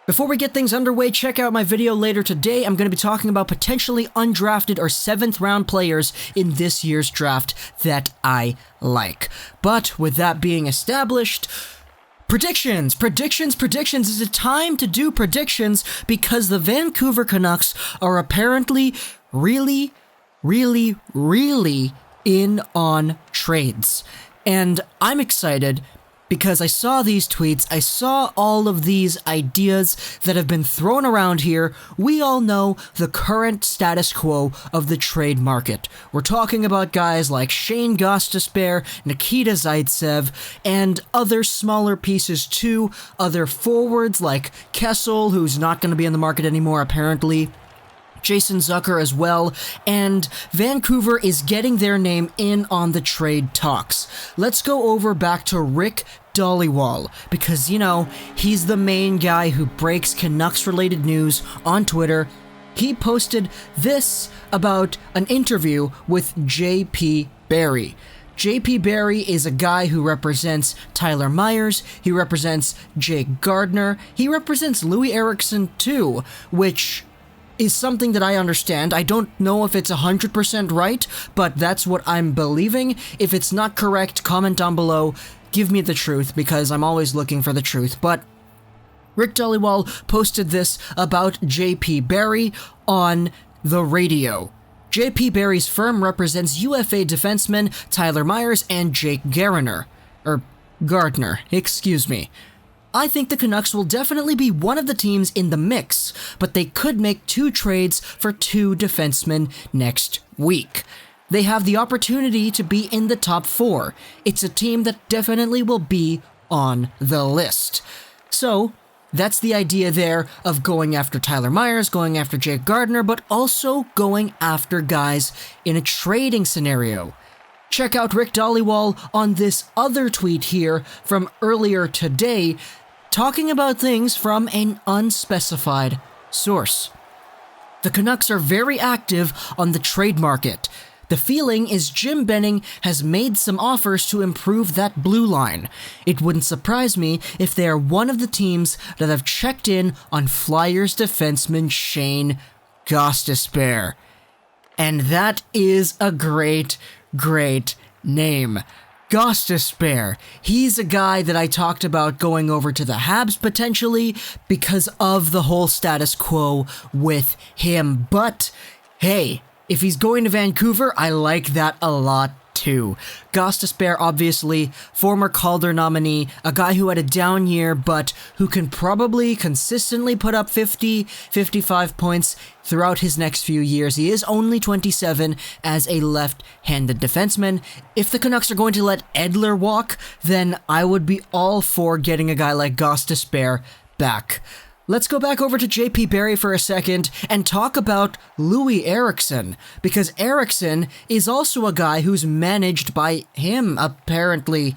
Before we get things underway, check out my video later today. I'm going to be talking about potentially undrafted or 7th round players in this year's draft that I like. But with that being established, predictions! Is it time to do predictions? Because the Vancouver Canucks are apparently really in on trades. And I'm excited because I saw these tweets, I saw all of these ideas that have been thrown around here. We all know the current status quo of the trade market. We're talking about guys like Shayne Gostisbehere, Nikita Zaitsev, and other smaller pieces too. Other forwards like Kessel, who's not going to be in the market anymore apparently. Jason Zucker as well, and Vancouver is getting their name in on the trade talks. Let's go over back to Rick Dhaliwal, because, you know, he's the main guy who breaks Canucks-related news on Twitter. He posted this about an interview with J.P. Barrie. J.P. Barrie is a guy who represents Tyler Myers, he represents Jake Gardiner, he represents Loui Eriksson too, which is something that I understand. I don't know if it's 100% right, but that's what I'm believing. If it's not correct, comment down below. Give me the truth, because I'm always looking for the truth. But Rick Dhaliwal posted this about J.P. Barrie on the radio. J.P. Barrie's firm represents UFA defensemen Tyler Myers and Jake Gardiner. Excuse me. I think the Canucks will definitely be one of the teams in the mix, but they could make 2 trades for 2 defensemen next week. They have the opportunity to be in the top 4. It's a team that definitely will be on the list. So, that's the idea there of going after Tyler Myers, going after Jake Gardiner, but also going after guys in a trading scenario. Check out Rick Dhaliwal on this other tweet here from earlier today, talking about things from an unspecified source. The Canucks are very active on the trade market. The feeling is Jim Benning has made some offers to improve that blue line. It wouldn't surprise me if they are one of the teams that have checked in on Flyers defenseman Shayne Gostisbehere. And that is a great name. Gostisbehere. He's a guy that I talked about going over to the Habs potentially because of the whole status quo with him. But hey, if he's going to Vancouver, I like that a lot too. Gostisbehere, obviously, former Calder nominee, a guy who had a down year, but who can probably consistently put up 50, 55 points throughout his next few years. He is only 27 as a left-handed defenseman. If the Canucks are going to let Edler walk, then I would be all for getting a guy like Gostisbehere back. Let's go back over to J.P. Barrie for a second and talk about Loui Eriksson, because Eriksson is also a guy who's managed by him, apparently.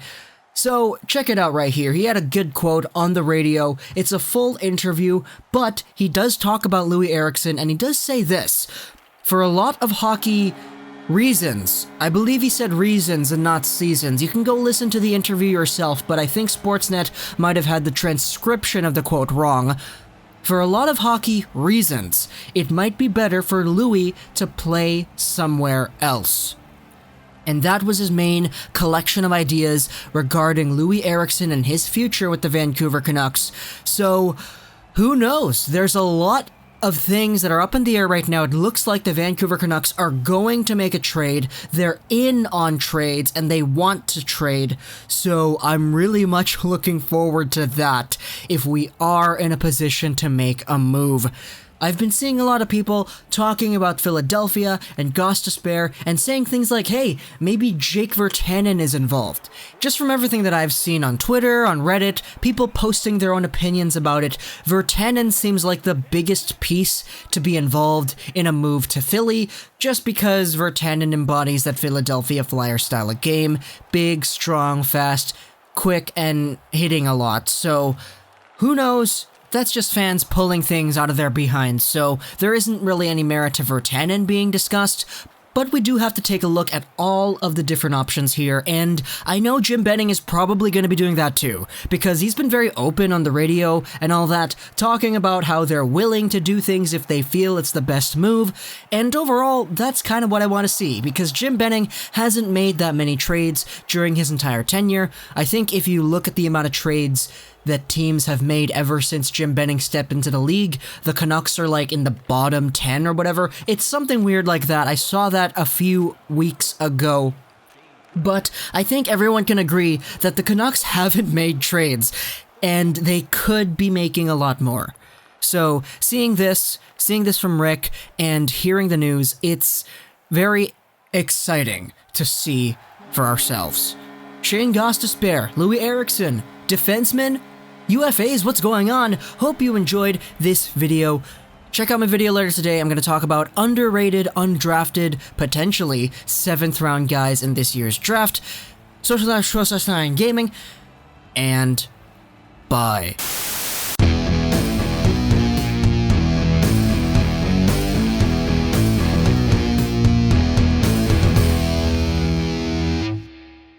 So, check it out right here. He had a good quote on the radio. It's a full interview, but he does talk about Loui Eriksson, and he does say this. For a lot of hockey reasons, I believe he said reasons and not seasons. You can go listen to the interview yourself, but I think Sportsnet might have had the transcription of the quote wrong. For a lot of hockey reasons, it might be better for Loui to play somewhere else. And that was his main collection of ideas regarding Loui Eriksson and his future with the Vancouver Canucks. So, who knows? There's a lot of things that are up in the air right now. It looks like the Vancouver Canucks are going to make a trade. They're in on trades and they want to trade. So I'm really much looking forward to that if we are in a position to make a move. I've been seeing a lot of people talking about Philadelphia and Gostisbehere and saying things like, hey, maybe Jake Virtanen is involved. Just from everything that I've seen on Twitter, on Reddit, people posting their own opinions about it, Virtanen seems like the biggest piece to be involved in a move to Philly, just because Virtanen embodies that Philadelphia Flyer style of game, big, strong, fast, quick, and hitting a lot. So, who knows? That's just fans pulling things out of their behinds, so there isn't really any merit to Virtanen being discussed, But we do have to take a look at all of the different options here, and I know Jim Benning is probably going to be doing that too, because he's been very open on the radio and all that, talking about how they're willing to do things if they feel it's the best move, and overall, that's kind of what I want to see, because Jim Benning hasn't made that many trades during his entire tenure. I think if you look at the amount of trades that teams have made ever since Jim Benning stepped into the league, the Canucks are like in the bottom 10 or whatever. It's something weird like that. I saw that a few weeks ago. But I think everyone can agree that the Canucks haven't made trades, and they could be making a lot more. So seeing this from Rick and hearing the news, it's very exciting to see for ourselves. Shayne Gostisbehere, Loui Eriksson, defenseman, UFAs, what's going on? Hope you enjoyed this video. Check out my video later today. I'm going to talk about underrated, undrafted, potentially 7th round guys in this year's draft. Social Gaming, and bye.